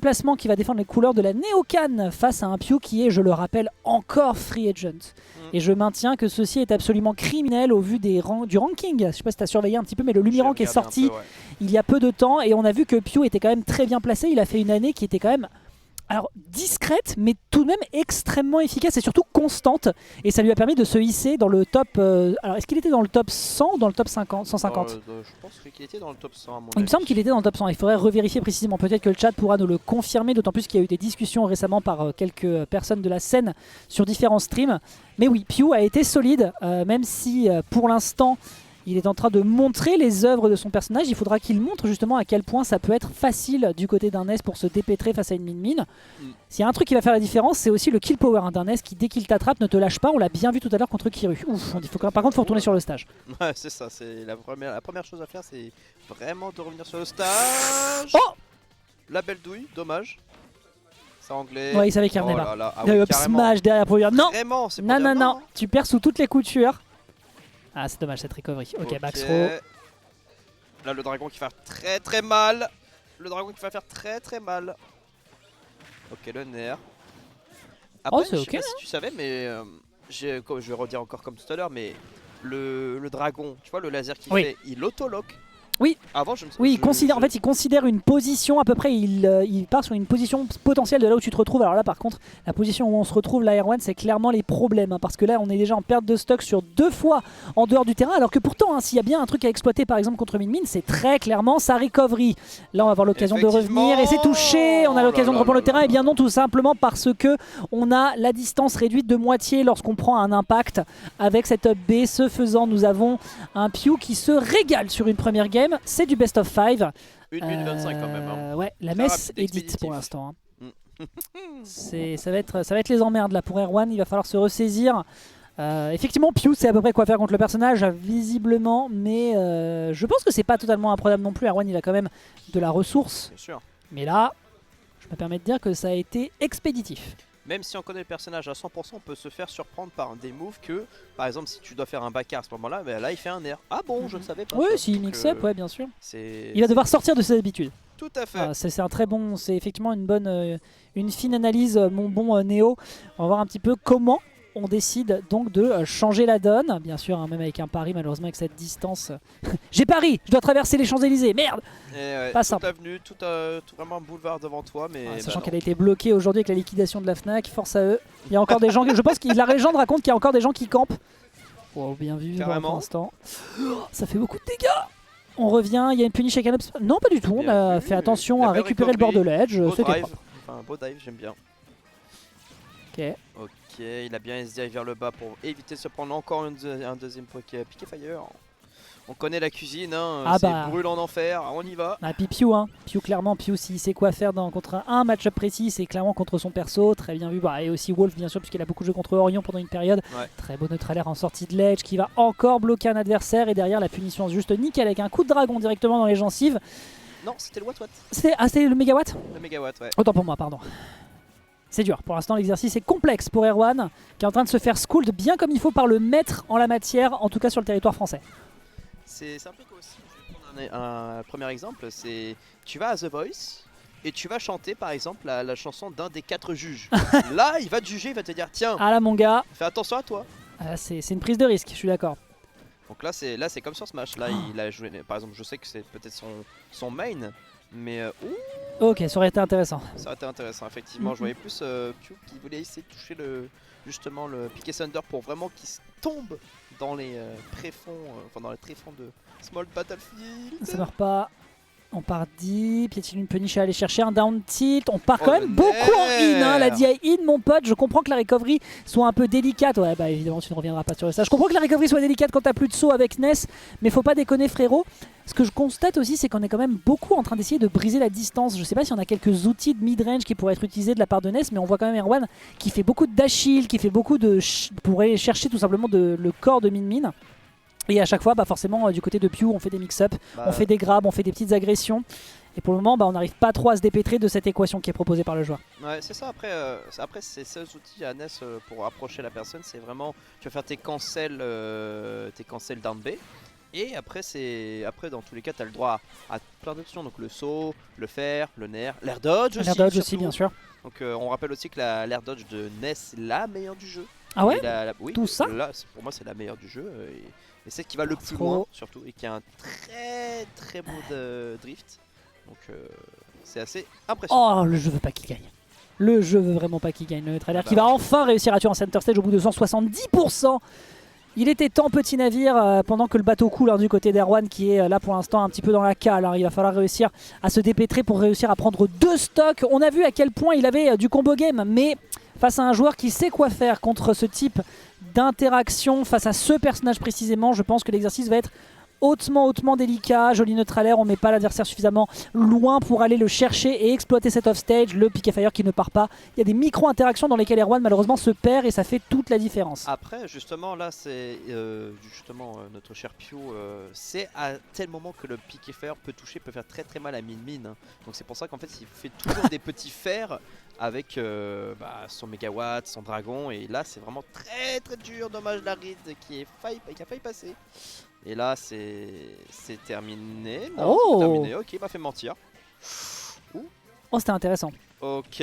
placement qui va défendre les couleurs de la Neocan face à un Pew qui est, je le rappelle, encore free agent. Et je maintiens que ceci est absolument criminel au vu du ranking. Je sais pas si tu as surveillé un petit peu, mais le Lumirank est sorti il y a peu de temps et on a vu que Pew était quand même très bien placé. Il a fait une année qui était quand même discrète, mais tout de même extrêmement efficace et surtout constante. Et ça lui a permis de se hisser dans le top... alors, est-ce qu'il était dans le top 100 ou dans le top 50, 150 Je pense qu'il était dans le top 100 à mon avis. Il me semble qu'il était dans le top 100. Il faudrait revérifier précisément. Peut-être que le chat pourra nous le confirmer, d'autant plus qu'il y a eu des discussions récemment par quelques personnes de la scène sur différents streams. Mais oui, Pew a été solide, même si pour l'instant... il est en train de montrer les œuvres de son personnage. Il faudra qu'il montre justement à quel point ça peut être facile du côté d'un Ness pour se dépêtrer face à une Min. S'il y a un truc qui va faire la différence, c'est aussi le kill power d'un Ness qui, dès qu'il t'attrape, ne te lâche pas. On l'a bien vu tout à l'heure contre Kiru. Ouf, par contre, il faut retourner sur le stage. Ouais, c'est ça. C'est la première chose à faire, c'est vraiment de revenir sur le stage. Oh, la belle douille, dommage. C'est anglais. Ouais, il savait qu'il revenait pas. Ah Il y a eu smash derrière pour lui dire non. Vraiment, non, tu perds sous toutes les coutures. Ah, c'est dommage cette recovery. Ok, max throw. Là, le dragon qui va faire très mal. Le dragon qui va faire très mal. Ok, le nerf. Après, c'est je ok. sais pas si tu savais, mais je vais redire encore comme tout à l'heure, mais le dragon, tu vois, le laser qu'il fait, il auto-lock. Oui. Avant, oui, en fait, il considère une position à peu près. Il part sur une position potentielle de là où tu te retrouves. Alors là, par contre, la position où on se retrouve, la R1, c'est clairement les problèmes. Parce que là, on est déjà en perte de stock sur 2 fois en dehors du terrain. Alors que pourtant, s'il y a bien un truc à exploiter, par exemple, contre Min, c'est très clairement sa recovery. Là, on va avoir l'occasion de revenir. Et c'est touché. On a l'occasion de reprendre le terrain. Et bien non, tout simplement parce que on a la distance réduite de moitié lorsqu'on prend un impact avec cette up B. Ce faisant, nous avons un Pew qui se régale sur une première game. C'est du best of 5. 1 minute 25 quand même. Hein. Ouais, la messe est dite pour l'instant. Hein. Ça va être les emmerdes là pour Erwan. Il va falloir se ressaisir. Effectivement, Pew c'est à peu près quoi faire contre le personnage, visiblement. Mais je pense que c'est pas totalement imprenable non plus. Erwan il a quand même de la ressource. Bien sûr. Mais là, je me permets de dire que ça a été expéditif. Même si on connaît le personnage à 100%, on peut se faire surprendre par des moves que, par exemple, si tu dois faire un backer à ce moment-là, bah là il fait un air. Ah bon, je ne savais pas. Oui, s'il mix-up, ouais, bien sûr. Il va va devoir sortir de ses habitudes. Tout à fait. C'est un très bon, c'est effectivement une bonne, une fine analyse, mon bon Néo. On va voir un petit peu comment on décide donc de changer la donne. Bien sûr, hein, même avec un pari, malheureusement avec cette distance. J'ai pari, je dois traverser les Champs-Élysées, merde. Pas simple. Avenue, tout vraiment un boulevard devant toi, mais sachant qu'elle a été bloquée aujourd'hui avec la liquidation de la Fnac, force à eux. Il y a encore des gens, je pense que la légende raconte qu'il y a encore des gens qui campent. Wow, bien vu pour l'instant. Ça fait beaucoup de dégâts. On revient, il y a une punish avec un up. Non, pas du tout, on a fait attention à récupérer le bord de l'edge. C'était propre. Enfin, beau dive, j'aime bien. Ok, il a bien SDI vers le bas pour éviter de se prendre encore un deuxième piqué fire. On connaît la cuisine, hein, c'est brûlant en enfer, on y va. Puis Pew, hein. Pew clairement, Pew s'il sait quoi faire contre un match-up précis, c'est clairement contre son perso, très bien vu. Et aussi Wolf bien sûr, puisqu'il a beaucoup joué contre Orion pendant une période. Très beau neutralaire en sortie de ledge qui va encore bloquer un adversaire et derrière la punition juste nickel avec un coup de dragon directement dans les gencives. Non, c'était le Watt. C'était le mégawatt. Le mégawatt, ouais. Autant pour moi, pardon. C'est dur, pour l'instant l'exercice est complexe pour Erwan, qui est en train de se faire schooled bien comme il faut par le maître en la matière, en tout cas sur le territoire français. C'est un peu aussi, je vais prendre un premier exemple, c'est tu vas à The Voice et tu vas chanter par exemple la chanson d'un des 4 juges. Là il va te juger, il va te dire tiens, ah là mon gars, fais attention à toi. C'est une prise de risque, je suis d'accord. Donc là c'est comme sur Smash, là il a joué, par exemple je sais que c'est peut-être son main. Mais ok, ça aurait été intéressant. Ça aurait été intéressant, effectivement. Je voyais plus Pew qui voulait essayer de toucher justement le piqué Thunder pour vraiment qu'il tombe dans les tréfonds, enfin dans les tréfonds de Small Battlefield. Ça meurt pas. On part deep, piétine une punish à aller chercher un down tilt. On part quand même beaucoup en in, hein, la DI in mon pote. Je comprends que la recovery soit un peu délicate. Ouais bah évidemment tu ne reviendras pas sur ça. Je comprends que la recovery soit délicate quand t'as plus de saut avec Ness, mais faut pas déconner frérot. Ce que je constate aussi c'est qu'on est quand même beaucoup en train d'essayer de briser la distance. Je sais pas si on a quelques outils de mid-range qui pourraient être utilisés de la part de Ness, mais on voit quand même Erwan qui fait beaucoup de dash shield, qui fait beaucoup de pour aller chercher tout simplement le corps de Min. Et à chaque fois, forcément, du côté de Pew, on fait des mix-up, on fait des grabs, on fait des petites agressions. Et pour le moment, on n'arrive pas trop à se dépêtrer de cette équation qui est proposée par le joueur. Ouais, c'est ça. Après ces seuls outils à Ness pour approcher la personne, c'est vraiment, tu vas faire tes cancels down B. Et après, dans tous les cas, tu as le droit à plein d'options. Donc le saut, le fer, le nair, l'air dodge aussi. L'air dodge aussi, surtout. bien sûr. Donc on rappelle aussi que l'air dodge de Ness est la meilleure du jeu. Ah ouais, oui, tout ça là, pour moi, c'est la meilleure du jeu. Et c'est qui va le plus trop. loin, surtout. Et qui a un très très bon drift. Donc c'est assez impressionnant. Oh, le jeu veut pas qu'il gagne. Le jeu veut vraiment pas qu'il gagne. Le trailer qui va enfin réussir à tuer en center stage au bout de 170%. Il était temps, petit navire, pendant que le bateau coule du côté d'Erwan qui est là pour l'instant un petit peu dans la cale. Il va falloir réussir à se dépêtrer pour réussir à prendre 2 stocks. On a vu à quel point il avait du combo game, mais face à un joueur qui sait quoi faire contre ce type d'interaction, face à ce personnage précisément, je pense que l'exercice va être hautement délicat. Joli neutral air, on met pas l'adversaire suffisamment loin pour aller le chercher et exploiter cet offstage. Le pick fire qui ne part pas. Il y a des micro-interactions dans lesquelles Erwan malheureusement se perd et ça fait toute la différence. Après, justement, là, c'est notre cher Pio, c'est à tel moment que le pick fire peut toucher, peut faire très mal à Min. Donc c'est pour ça qu'en fait, il fait toujours des petits fers avec son mégawatt, son dragon. Et là, c'est vraiment très dur. Dommage la ride qui a failli passer. Et là, c'est terminé. Non, c'est terminé. Ok, il m'a fait mentir. Oh, c'était intéressant. Ok,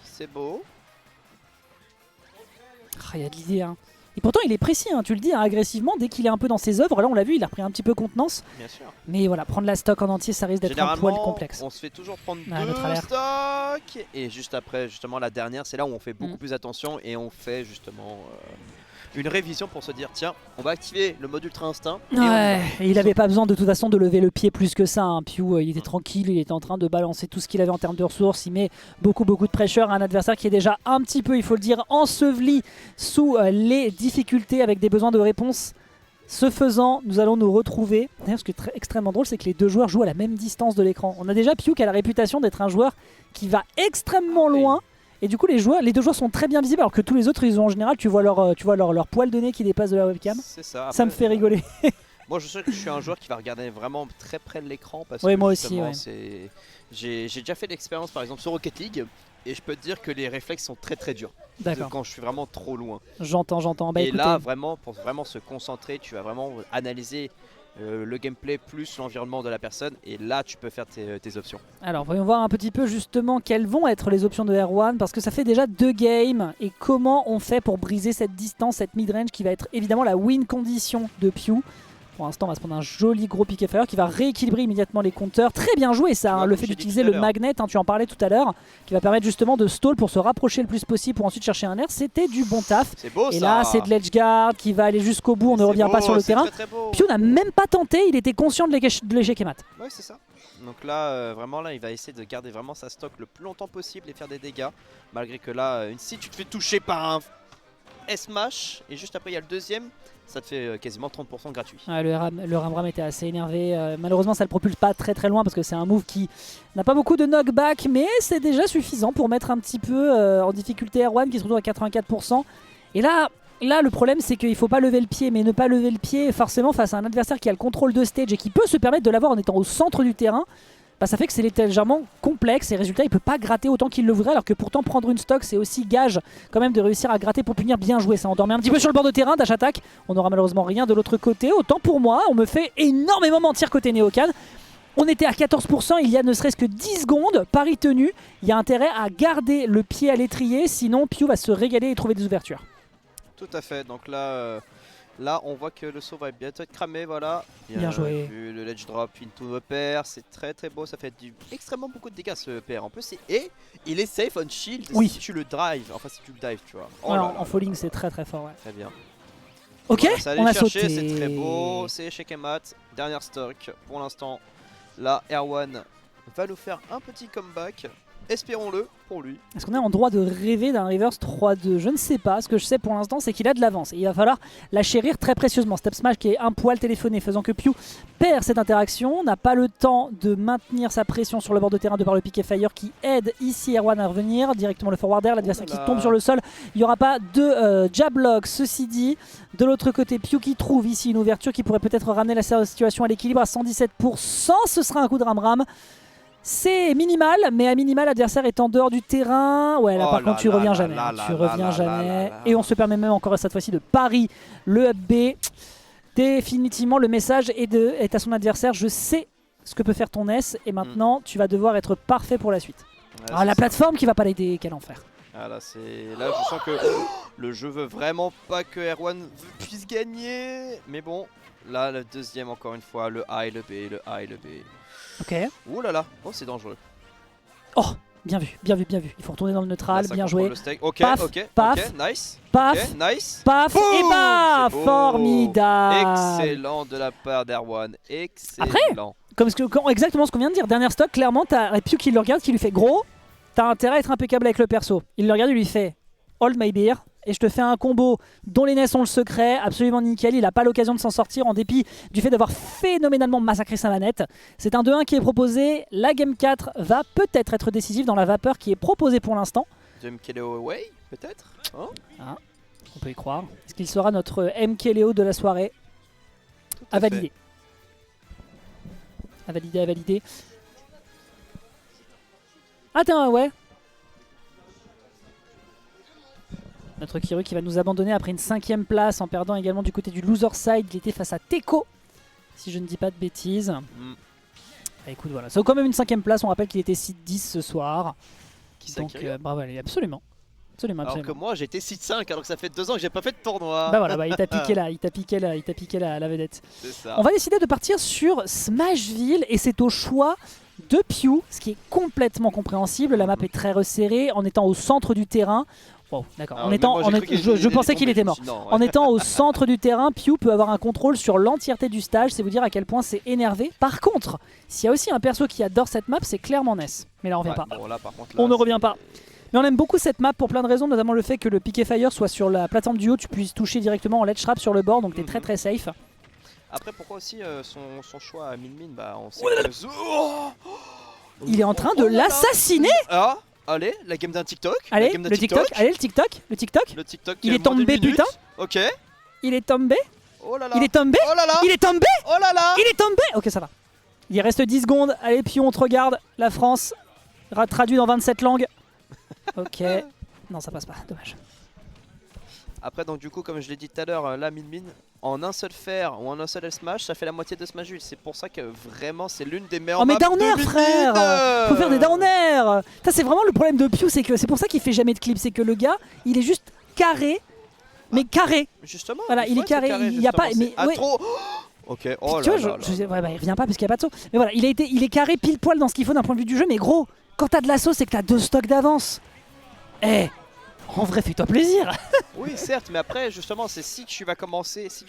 c'est beau. Il y a de l'idée. Et pourtant, il est précis, tu le dis, agressivement. Dès qu'il est un peu dans ses œuvres, là, on l'a vu, il a repris un petit peu contenance. Bien sûr. Mais voilà, prendre la stock en entier, ça risque d'être un poil complexe. On se fait toujours prendre 2 stocks. Et juste après, justement, la dernière, c'est là où on fait beaucoup plus attention. Et on fait justement une révision pour se dire tiens, on va activer le mode ultra instinct. Et il avait pas besoin de toute façon de lever le pied plus que ça. Pew, il était tranquille, il était en train de balancer tout ce qu'il avait en termes de ressources. Il met beaucoup de pressure à un adversaire qui est déjà un petit peu, il faut le dire, enseveli sous les difficultés avec des besoins de réponse. Ce faisant, nous allons nous retrouver. D'ailleurs, ce qui est extrêmement drôle, c'est que les deux joueurs jouent à la même distance de l'écran. On a déjà Pew qui a la réputation d'être un joueur qui va extrêmement loin. Et du coup, les deux joueurs sont très bien visibles, alors que tous les autres, ils ont en général, tu vois leur poil de nez qui dépasse de la webcam. C'est ça. Après, ça me fait rigoler. Moi, je sais que je suis un joueur qui va regarder vraiment très près de l'écran parce ouais, que moi aussi. Ouais. J'ai déjà fait l'expérience, par exemple, sur Rocket League, et je peux te dire que les réflexes sont très durs. D'accord. Quand je suis vraiment trop loin. J'entends. Et écoutez, là, vraiment, pour vraiment se concentrer, tu vas vraiment analyser le gameplay plus l'environnement de la personne, et là tu peux faire tes options. Alors voyons voir un petit peu justement quelles vont être les options de Erwan, parce que ça fait déjà 2 games, et comment on fait pour briser cette distance, cette mid-range qui va être évidemment la win condition de Pew. Pour l'instant, on va se prendre un joli gros pick fire qui va rééquilibrer immédiatement les compteurs. Très bien joué ça, le fait d'utiliser le magnet, tu en parlais tout à l'heure, qui va permettre justement de stall pour se rapprocher le plus possible pour ensuite chercher un air. C'était du bon taf. C'est beau, et là, c'est de l'edgeguard qui va aller jusqu'au bout, on ne revient pas sur le terrain. Pew n'a même pas tenté, il était conscient de l'échec et mat. Ouais, c'est ça. Donc là, vraiment, là, il va essayer de garder vraiment sa stock le plus longtemps possible et faire des dégâts. Malgré que là, si tu te fais toucher par un S-Mash, et juste après, il y a le deuxième, ça te fait quasiment 30% gratuit. Ouais, le Ramram était assez énervé. Malheureusement, ça ne le propulse pas très loin parce que c'est un move qui n'a pas beaucoup de knockback, mais c'est déjà suffisant pour mettre un petit peu en difficulté R1 qui se retrouve à 84%. Et là, le problème, c'est qu'il ne faut pas lever le pied, mais ne pas lever le pied forcément face à un adversaire qui a le contrôle de stage et qui peut se permettre de l'avoir en étant au centre du terrain. Ça fait que c'est légèrement complexe et résultat il peut pas gratter autant qu'il le voudrait, alors que pourtant prendre une stock c'est aussi gage quand même de réussir à gratter pour punir. Bien joué, ça endormait un petit peu sur le bord de terrain. Dash attack, on n'aura malheureusement rien de l'autre côté. Autant pour moi, on me fait énormément mentir côté Neocan. On était à 14% il y a ne serait-ce que 10 secondes, pari tenu. Il y a intérêt à garder le pied à l'étrier, sinon Pew va se régaler et trouver des ouvertures. Tout à fait, donc là, on voit que le saut va bientôt être cramé, voilà. Bien joué. Vu le ledge drop into EPR, c'est très beau, ça fait extrêmement beaucoup de dégâts ce EPR en plus. Et il est safe on shield si tu le drive, enfin si tu le dive, tu vois. Oh là, en falling c'est très fort, ouais. Très bien. Ok, voilà, on a sauté. C'est très beau, c'est échec et mat, dernière stock pour l'instant. Là, Erwan va nous faire un petit comeback. Espérons-le pour lui. Est-ce qu'on est en droit de rêver d'un reverse 3-2 ? Je ne sais pas. Ce que je sais pour l'instant, c'est qu'il a de l'avance. Et il va falloir la chérir très précieusement. Step Smash qui est un poil téléphoné, faisant que Pew perd cette interaction. N'a pas le temps de maintenir sa pression sur le bord de terrain de par le pick fire qui aide ici Erwan à revenir. Directement le forward air, l'adversaire qui tombe sur le sol. Il n'y aura pas de jab lock. Ceci dit, de l'autre côté, Pew qui trouve ici une ouverture qui pourrait peut-être ramener la situation à l'équilibre à 117%. Ce sera un coup de ram-ram. C'est minimal, mais à minimal, l'adversaire est en dehors du terrain. Ouais, là par contre, tu reviens jamais. Tu reviens jamais. Et on se permet même encore cette fois-ci de pari le up B. Définitivement, le message est à son adversaire. Je sais ce que peut faire ton S et maintenant tu vas devoir être parfait pour la suite. Ouais, Ah, la ça. plateforme qui va pas l'aider, quel enfer. Ah là, je sens que le jeu veut vraiment pas que Erwan puisse gagner. Mais bon, là, le deuxième, encore une fois, le A et le B, le A et le B. Ok. Ouh là là, oh, c'est dangereux. Oh, bien vu, bien vu, bien vu. Il faut retourner dans le neutral, Là, ça bien contrôle joué. le steak. Ok, Paf, ok, paf, ok, nice. Paf, Ok, nice. paf, Boum, et bah, c'est beau. formidable. Excellent de la part d'Erwan. Excellent. Exactement ce qu'on vient de dire. Dernière stock, clairement, t'as Pew qui le regarde, qui lui fait gros. T'as intérêt à être impeccable avec le perso. Il le regarde, il lui fait hold my beer. Et je te fais un combo dont les Ness ont le secret, absolument nickel. Il n'a pas l'occasion de s'en sortir en dépit du fait d'avoir phénoménalement massacré sa manette. C'est un 2-1 qui est proposé. La Game 4 va peut-être être décisive dans la vapeur qui est proposée pour l'instant. MKLeo away, peut-être hein. Ah, on peut y croire. Est-ce qu'il sera notre MKLeo de la soirée? À valider. À valider, à valider. Ah tiens, ouais. Notre Kiru qui va nous abandonner après une 5ème place en perdant également du côté du loser side. Il était face à Teko, si je ne dis pas de bêtises. Bah, écoute, voilà. C'est quand même une 5ème place. On rappelle qu'il était seed 10 ce soir. Donc bravo, allez, absolument. Absolument, Alors absolument. que moi j'étais seed 5 alors que ça fait 2 ans que j'ai pas fait de tournoi. Bah voilà, bah, il t'a piqué là, il t'a piqué la vedette. C'est ça. On va décider de partir sur Smashville et c'est au choix de Pew, ce qui est complètement compréhensible. La map est très resserrée en étant au centre du terrain. Wow, d'accord. Je pensais qu'il était mort. Non, ouais. En étant au centre du terrain, Pew peut avoir un contrôle sur l'entièreté du stage. C'est vous dire à quel point c'est énervé. Par contre, s'il y a aussi un perso qui adore cette map, c'est clairement Ness. Mais là, on revient pas. Bon, là, par contre, là, On ne revient pas. Mais on aime beaucoup cette map pour plein de raisons, notamment le fait que le Piqué Fire soit sur la plateforme du haut, tu puisses toucher directement en ledge trap sur le bord, donc t'es très très safe. Après, pourquoi aussi son choix à Min, bah on sait que... Il est en train de l'assassiner. Ah, allez, la game d'un TikTok. Allez, le TikTok, allez, le TikTok. Le TikTok. Il est tombé, putain. Ok. Il est tombé. Oh là là. Il est tombé. Oh là là. Il est tombé. Oh là là. Il est tombé. Ok, ça va. Il reste 10 secondes. Allez, puis on te regarde. La France, traduit dans 27 langues. Ok. Non, ça passe pas, dommage. Après, donc du coup, comme je l'ai dit tout à l'heure, la Min, en un seul fer ou en un seul smash, ça fait la moitié de Smashville. C'est pour ça que vraiment, c'est l'une des meilleures Oh mais maps down air, de frère. Min. Faut faire des down air. Ça, c'est vraiment le problème de Pew, c'est que c'est pour ça qu'il fait jamais de clip. C'est que le gars, il est juste carré. Mais carré. Justement. Voilà, il est carré. Il y a pas. Mais ouais. trop. Ok. Oh tu là vois, là. ouais, bah, il revient pas parce qu'il n'y a pas de saut. Mais voilà, il est carré pile poil dans ce qu'il faut d'un point de vue du jeu. Mais gros, quand t'as de l'assaut, c'est que t'as 2 stocks d'avance. Eh, en vrai, fais-toi plaisir. Oui, certes, mais après, justement, c'est si tu vas commencer, si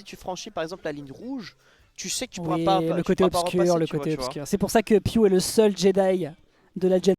tu franchis par exemple la ligne rouge, tu sais que tu pourras pas. Le côté obscur, repasser, le tu vois, côté tu vois. obscur. C'est pour ça que Pew est le seul Jedi de la Gen